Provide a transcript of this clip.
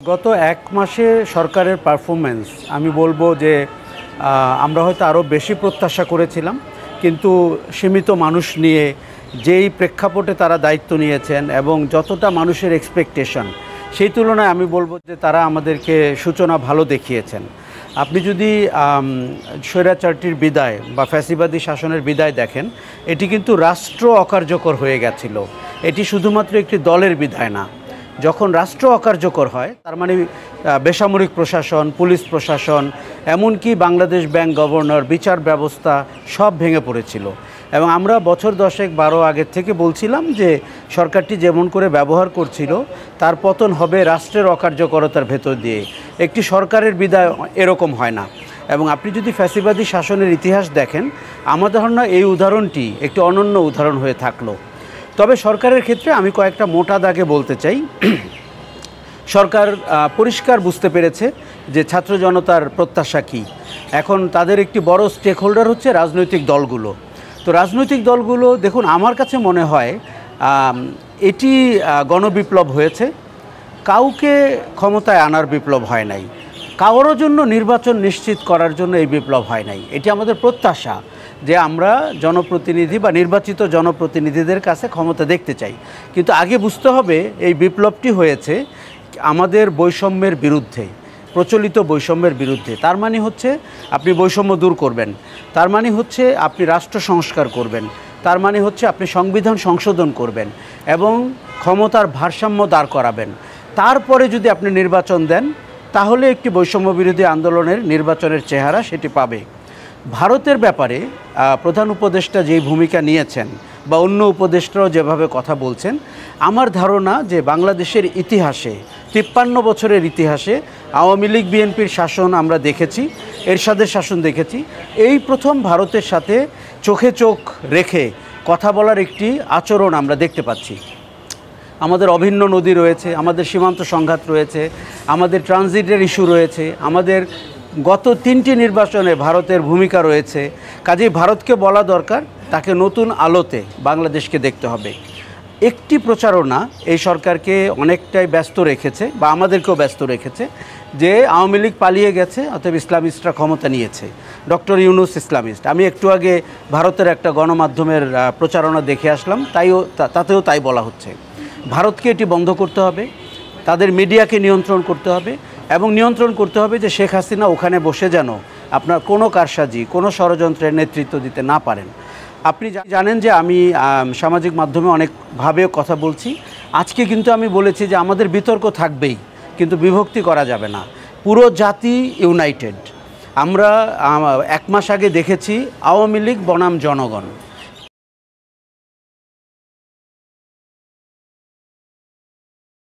গত এক মাসে সরকারের পারফরমেন্স আমি বলবো যে আমরা হয়তো আরও বেশি প্রত্যাশা করেছিলাম, কিন্তু সীমিত মানুষ নিয়ে যেই প্রেক্ষাপটে তারা দায়িত্ব নিয়েছেন এবং যতটা মানুষের এক্সপেকটেশন, সেই তুলনায় আমি বলবো যে তারা আমাদেরকে সূচনা ভালো দেখিয়েছেন। আপনি যদি স্বৈরাচারটির বিদায় বা ফ্যাসিবাদী শাসনের বিদায় দেখেন, এটি কিন্তু রাষ্ট্র অকার্যকর হয়ে গেছিল। এটি শুধুমাত্র একটি দলের বিদায় না। যখন রাষ্ট্র অকার্যকর হয় তার মানে বেসামরিক প্রশাসন, পুলিশ প্রশাসন, এমনকি বাংলাদেশ ব্যাংক গভর্নর, বিচার ব্যবস্থা সব ভেঙে পড়েছিল। এবং আমরা বছর 10-12 আগের থেকে বলছিলাম যে সরকারটি যেমন করে ব্যবহার করছিল তার পতন হবে রাষ্ট্রের অকার্যকরতার ভেতর দিয়ে। একটি সরকারের বিদায় এরকম হয় না। এবং আপনি যদি ফ্যাসিবাদী শাসনের ইতিহাস দেখেন, আমার ধারণা এই উদাহরণটি একটি অনন্য উদাহরণ হয়ে থাকলো। তবে সরকারের ক্ষেত্রে আমি কয়েকটা মোটা দাগে বলতে চাই। সরকার পরিষ্কার বুঝতে পেরেছে যে ছাত্র জনতার প্রত্যাশা কী। এখন তাদের একটি বড় স্টেক হোল্ডার হচ্ছে রাজনৈতিক দলগুলো। তো রাজনৈতিক দলগুলো দেখুন, আমার কাছে মনে হয় এটি গণবিপ্লব হয়েছে, কাউকে ক্ষমতায় আনার বিপ্লব হয় নাই, কারোর জন্য নির্বাচন নিশ্চিত করার জন্য এই বিপ্লব হয় নাই। এটি আমাদের প্রত্যাশা যে আমরা জনপ্রতিনিধি বা নির্বাচিত জনপ্রতিনিধিদের কাছে ক্ষমতা দেখতে চাই। কিন্তু আগে বুঝতে হবে এই বিপ্লবটি হয়েছে আমাদের বৈষম্যের বিরুদ্ধে, প্রচলিত বৈষম্যের বিরুদ্ধে। তার মানে হচ্ছে আপনি বৈষম্য দূর করবেন, তার মানে হচ্ছে আপনি রাষ্ট্র সংস্কার করবেন, তার মানে হচ্ছে আপনি সংবিধান সংশোধন করবেন এবং ক্ষমতার ভারসাম্য দাঁড় করাবেন। তারপরে যদি আপনি নির্বাচন দেন, তাহলে একটি বৈষম্য বিরোধী আন্দোলনের নির্বাচনের চেহারা সেটি পাবে। ভারতের ব্যাপারে প্রধান উপদেষ্টা যেই ভূমিকা নিয়েছেন বা অন্য উপদেষ্টারাও যেভাবে কথা বলছেন, আমার ধারণা যে বাংলাদেশের ইতিহাসে 53 বছরের ইতিহাসে আওয়ামী লীগ বিএনপির শাসন আমরা দেখেছি, এরশাদের শাসন দেখেছি, এই প্রথম ভারতের সাথে চোখে চোখ রেখে কথা বলার একটি আচরণ আমরা দেখতে পাচ্ছি। আমাদের অভিন্ন নদী রয়েছে, আমাদের সীমান্ত সংঘাত রয়েছে, আমাদের ট্রানজিটের ইস্যু রয়েছে, আমাদের গত 3টি নির্বাচনে ভারতের ভূমিকা রয়েছে। কাজেই ভারতকে বলা দরকার তাকে নতুন আলোতে বাংলাদেশকে দেখতে হবে। একটি প্রচারণা এই সরকারকে অনেকটাই ব্যস্ত রেখেছে বা আমাদেরকেও ব্যস্ত রেখেছে যে আওয়ামী লীগ পালিয়ে গেছে, অতএব ইসলামিস্টরা ক্ষমতা নিয়েছে, ডক্টর ইউনূস ইসলামিস্ট। আমি একটু আগে ভারতের একটা গণমাধ্যমের প্রচারণা দেখে আসলাম, তাতেও তাই বলা হচ্ছে। ভারতকে এটি বন্ধ করতে হবে, তাদের মিডিয়াকে নিয়ন্ত্রণ করতে হবে এবং নিয়ন্ত্রণ করতে হবে যে শেখ হাসিনা ওখানে বসে যেন আপনার কোনো কারসাজি, কোনো ষড়যন্ত্রের নেতৃত্ব দিতে না পারেন। আপনি জানেন যে আমি সামাজিক মাধ্যমে অনেকভাবে কথা বলছি। আজকে কিন্তু আমি বলেছি যে আমাদের বিতর্ক থাকবেই, কিন্তু বিভক্তি করা যাবে না। পুরো জাতি ইউনাইটেড। আমরা 1 মাস আগে দেখেছি আওয়ামী লীগ বনাম জনগণ।